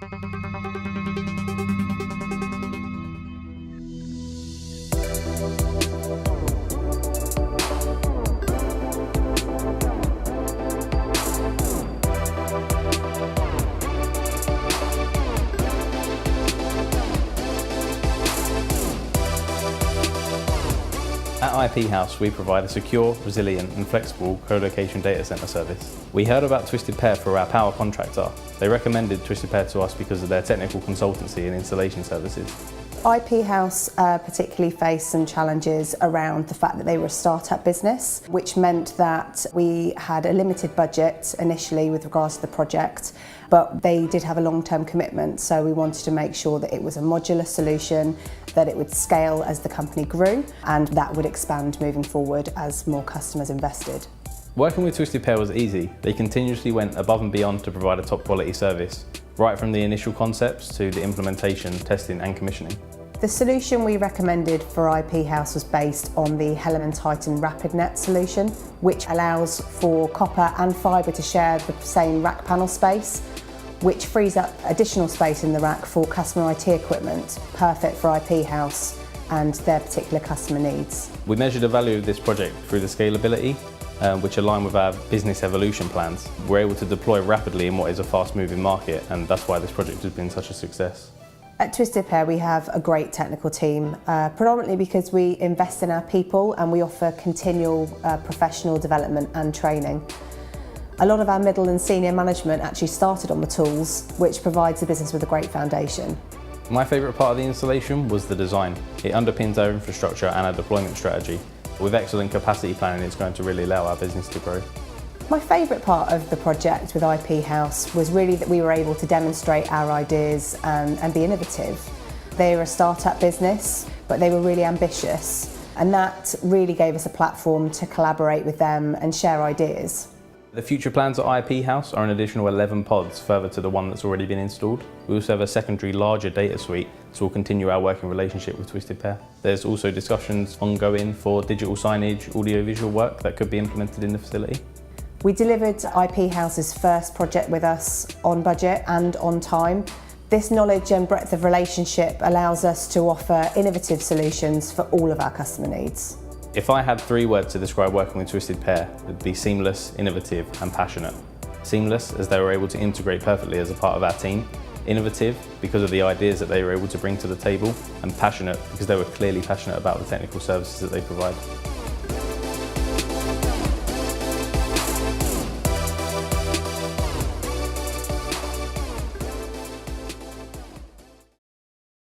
At IP House, we provide a secure, resilient and flexible co-location data center service. We heard about TwistedPair through our power contractor. They recommended TwistedPair to us because of their technical consultancy and installation services. IP House particularly faced some challenges around the fact that they were a start-up business, which meant that we had a limited budget initially with regards to the project, but they did have a long-term commitment, so we wanted to make sure that it was a modular solution, that it would scale as the company grew, and that would expand moving forward as more customers invested. Working with TwistedPair was easy. They continuously went above and beyond to provide a top quality service, right from the initial concepts to the implementation, testing and commissioning. The solution we recommended for IP House was based on the Helen & Titan RapidNet solution, which allows for copper and fibre to share the same rack panel space, which frees up additional space in the rack for customer IT equipment, perfect for IP House and their particular customer needs. We measured the value of this project through the scalability, which align with our business evolution plans. We're able to deploy rapidly in what is a fast-moving market, and that's why this project has been such a success. At TwistedPair we have a great technical team, predominantly because we invest in our people and we offer continual professional development and training. A lot of our middle and senior management actually started on the tools, which provides the business with a great foundation. My favourite part of the installation was the design. It underpins our infrastructure and our deployment strategy. With excellent capacity planning, it's going to really allow our business to grow. My favourite part of the project with IP House was really that we were able to demonstrate our ideas and be innovative. They were a start-up business, but they were really ambitious, and that really gave us a platform to collaborate with them and share ideas. The future plans at IP House are an additional 11 pods further to the one that's already been installed. We also have a secondary larger data suite, so we'll continue our working relationship with TwistedPair. There's also discussions ongoing for digital signage, audio-visual work that could be implemented in the facility. We delivered IP House's first project with us on budget and on time. This knowledge and breadth of relationship allows us to offer innovative solutions for all of our customer needs. If I had 3 words to describe working with TwistedPair, it would be seamless, innovative and passionate. Seamless, as they were able to integrate perfectly as a part of our team. Innovative, because of the ideas that they were able to bring to the table. And passionate, because they were clearly passionate about the technical services that they provide.